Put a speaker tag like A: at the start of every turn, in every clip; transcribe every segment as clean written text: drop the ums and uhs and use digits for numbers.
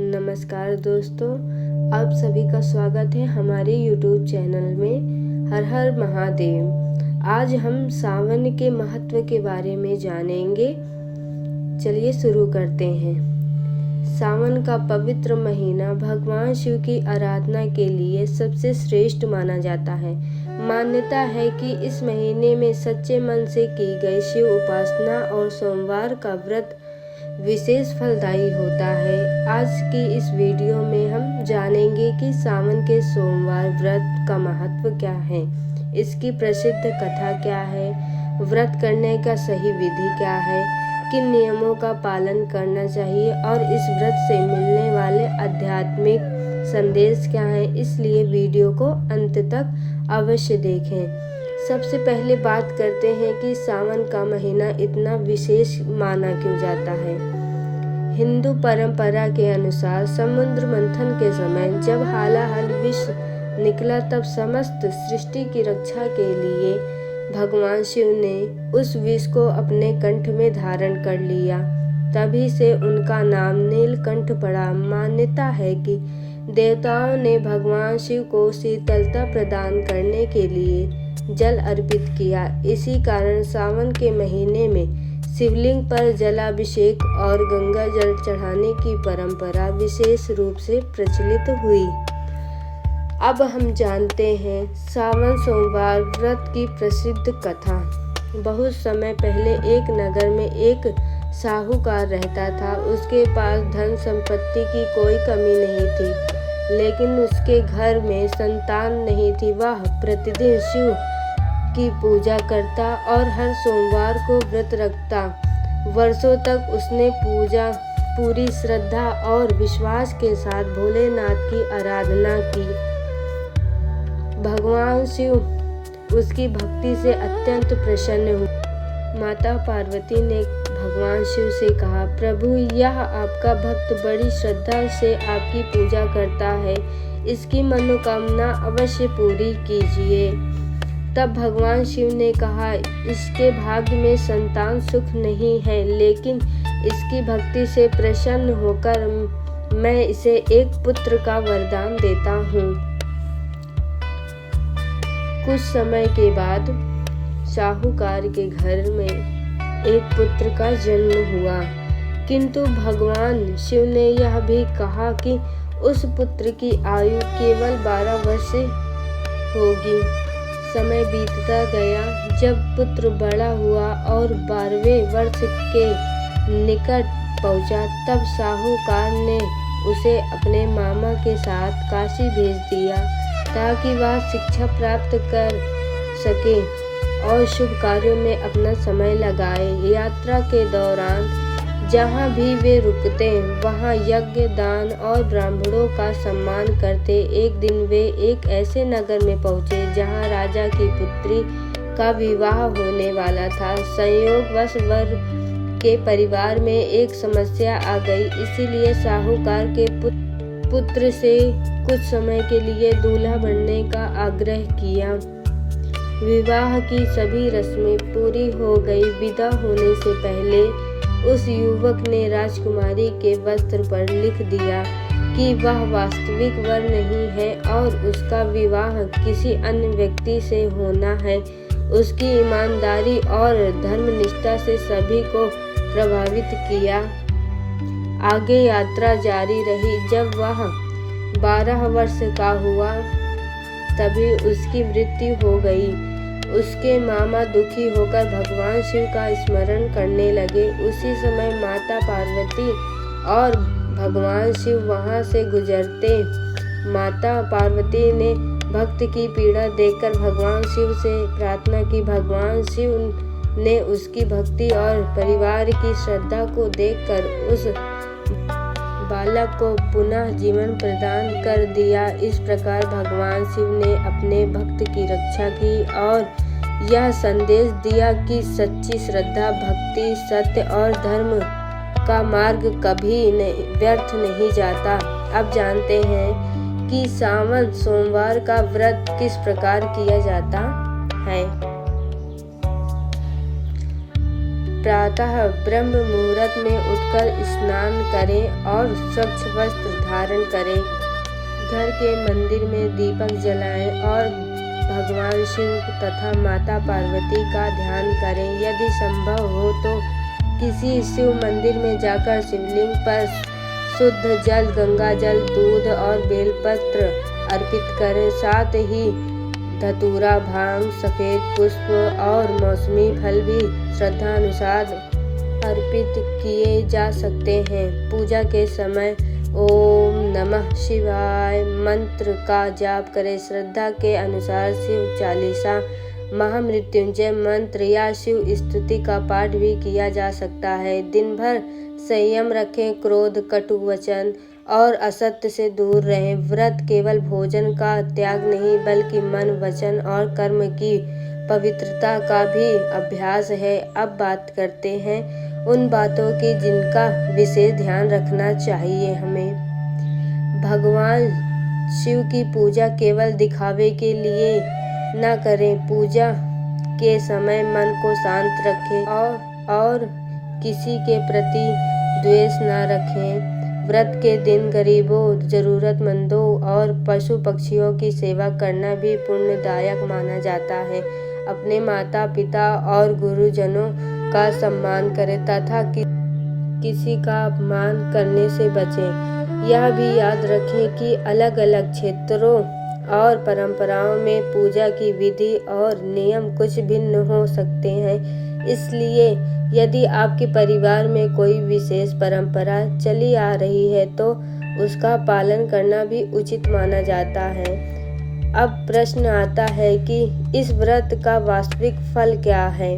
A: नमस्कार दोस्तों, आप सभी का स्वागत है हमारे YouTube चैनल में। हर हर महादेव। आज हम सावन के महत्व के बारे में जानेंगे। चलिए शुरू करते हैं। सावन का पवित्र महीना भगवान शिव की आराधना के लिए सबसे श्रेष्ठ माना जाता है। मान्यता है कि इस महीने में सच्चे मन से की गई शिव उपासना और सोमवार का व्रत विशेष फलदायी होता है। आज की इस वीडियो में हम जानेंगे कि सावन के सोमवार व्रत का महत्व क्या है, इसकी प्रसिद्ध कथा क्या है, व्रत करने का सही विधि क्या है, किन नियमों का पालन करना चाहिए और इस व्रत से मिलने वाले आध्यात्मिक संदेश क्या है। इसलिए वीडियो को अंत तक अवश्य देखें। सबसे पहले बात करते हैं कि सावन का महीना इतना विशेष माना क्यों जाता है। हिंदू परंपरा के अनुसार समुद्र मंथन के समय जब हालाहल विष निकला, तब समस्त सृष्टि की रक्षा के लिए भगवान शिव ने उस विष को अपने कंठ में धारण कर लिया। तभी से उनका नाम नीलकंठ पड़ा। मान्यता है कि देवताओं ने भगवान शिव को शीतलता प्रदान करने के लिए जल अर्पित किया। इसी कारण सावन के महीने में शिवलिंग पर जलाभिषेक और गंगा जल चढ़ाने की परंपरा विशेष रूप से प्रचलित हुई। अब हम जानते हैं सावन सोमवार व्रत की प्रसिद्ध कथा। बहुत समय पहले एक नगर में एक साहूकार रहता था। उसके पास धन संपत्ति की कोई कमी नहीं थी, लेकिन उसके घर में संतान नहीं थी। वह प्रतिदिन शिव की पूजा करता और हर सोमवार को व्रत रखता। वर्षों तक उसने पूरी श्रद्धा और विश्वास के साथ भोलेनाथ की आराधना की। भगवान शिव उसकी भक्ति से अत्यंत प्रसन्न हुए। माता पार्वती ने भगवान शिव से कहा, प्रभु, यह आपका भक्त बड़ी श्रद्धा से आपकी पूजा करता है, इसकी मनोकामना अवश्य पूरी कीजिए। तब भगवान शिव ने कहा, इसके भाग्य में संतान सुख नहीं है, लेकिन इसकी भक्ति से प्रसन्न होकर मैं इसे एक पुत्र का वरदान देता हूँ। कुछ समय के बाद साहूकार के घर में एक पुत्र का जन्म हुआ, किंतु भगवान शिव ने यह भी कहा कि उस पुत्र की आयु केवल 12 वर्ष होगी। समय बीतता गया। जब पुत्र बड़ा हुआ और 12वें वर्ष के निकट पहुंचा, तब साहूकार ने उसे अपने मामा के साथ काशी भेज दिया ताकि वह शिक्षा प्राप्त कर सके और शुभ कार्यों में अपना समय लगाए। यात्रा के दौरान जहाँ भी वे रुकते, वहाँ यज्ञ, दान और ब्राह्मणों का सम्मान करते। एक दिन वे एक ऐसे नगर में पहुँचे जहाँ राजा की पुत्री का विवाह होने वाला था। संयोगवश वर के परिवार में एक समस्या आ गई, इसीलिए साहूकार के पुत्र से कुछ समय के लिए दूल्हा बनने का आग्रह किया। विवाह की सभी रस्में पूरी हो गई। विदा होने से पहले उस युवक ने राजकुमारी के वस्त्र पर लिख दिया कि वह वास्तविक वर नहीं है और उसका विवाह किसी अन्य व्यक्ति से होना है। उसकी ईमानदारी और धर्मनिष्ठा से सभी को प्रभावित किया। आगे यात्रा जारी रही। जब वह 12 वर्ष का हुआ, तभी उसकी मृत्यु हो गई। उसके मामा दुखी होकर भगवान शिव का स्मरण करने लगे। उसी समय माता पार्वती और भगवान शिव वहां से गुजरते। माता पार्वती ने भक्त की पीड़ा देखकर भगवान शिव से प्रार्थना की। भगवान शिव ने उसकी भक्ति और परिवार की श्रद्धा को देखकर उस बालक को पुनः जीवन प्रदान कर दिया। इस प्रकार भगवान शिव ने अपने भक्त की रक्षा की और यह संदेश दिया कि सच्ची श्रद्धा, भक्ति, सत्य और धर्म का मार्ग कभी व्यर्थ नहीं जाता। अब जानते हैं कि सावन सोमवार का व्रत किस प्रकार किया जाता है। प्रातः ब्रह्म मुहूर्त में उठकर स्नान करें और स्वच्छ वस्त्र धारण करें। घर के मंदिर में दीपक जलाएं और भगवान शिव तथा माता पार्वती का ध्यान करें। यदि संभव हो तो किसी शिव मंदिर में जाकर शिवलिंग पर शुद्ध जल, गंगा जल, दूध और बेलपत्र अर्पित करें। साथ ही धतूरा, भांग, सफेद पुष्प और मौसमी फल भी श्रद्धानुसार अर्पित किए जा सकते हैं। पूजा के समय ओम नमः शिवाय मंत्र का जाप करें। श्रद्धा के अनुसार शिव चालीसा, महामृत्युंजय मंत्र या शिव स्तुति का पाठ भी किया जा सकता है। दिन भर संयम रखें, क्रोध, कटु वचन और असत्य से दूर रहें। व्रत केवल भोजन का त्याग नहीं बल्कि मन, वचन और कर्म की पवित्रता का भी अभ्यास है। अब बात करते हैं उन बातों की जिनका विशेष ध्यान रखना चाहिए हमें। भगवान शिव की पूजा केवल दिखावे के लिए न करें। पूजा के समय मन को शांत रखें और किसी के प्रति द्वेष न रखें। व्रत के दिन गरीबों, जरूरतमंदों और पशु पक्षियों की सेवा करना भी पुण्यदायक माना जाता है। अपने माता पिता और गुरुजनों का सम्मान करें तथा किसी का अपमान करने से बचें। यह भी याद रखें कि अलग अलग क्षेत्रों और परंपराओं में पूजा की विधि और नियम कुछ भिन्न हो सकते हैं। इसलिए यदि आपके परिवार में कोई विशेष परंपरा चली आ रही है तो उसका पालन करना भी उचित माना जाता है। अब प्रश्न आता है कि इस व्रत का वास्तविक फल क्या है।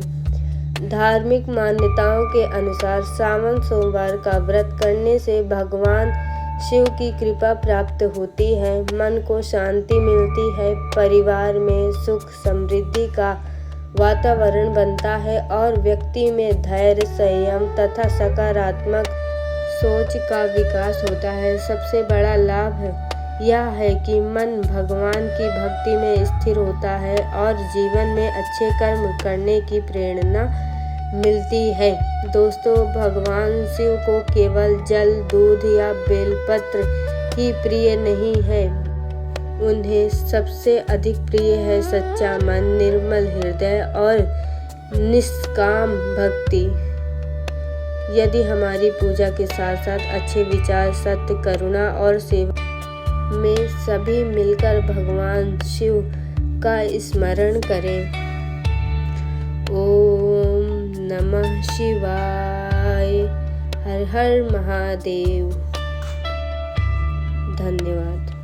A: धार्मिक मान्यताओं के अनुसार सावन सोमवार का व्रत करने से भगवान शिव की कृपा प्राप्त होती है, मन को शांति मिलती है, परिवार में सुख समृद्धि का वातावरण बनता है और व्यक्ति में धैर्य, संयम तथा सकारात्मक सोच का विकास होता है। सबसे बड़ा लाभ यह है कि मन भगवान की भक्ति में स्थिर होता है और जीवन में अच्छे कर्म करने की प्रेरणा मिलती है। दोस्तों, भगवान शिव को केवल जल, दूध या बेलपत्र ही प्रिय नहीं है, उन्हें सबसे अधिक प्रिय है सच्चा मन, निर्मल हृदय और निष्काम भक्ति। यदि हमारी पूजा के साथ साथ अच्छे विचार, सत्य, करुणा और सेवा में सभी मिलकर भगवान शिव का स्मरण करें। ओम नमः शिवाय। हर हर महादेव। धन्यवाद।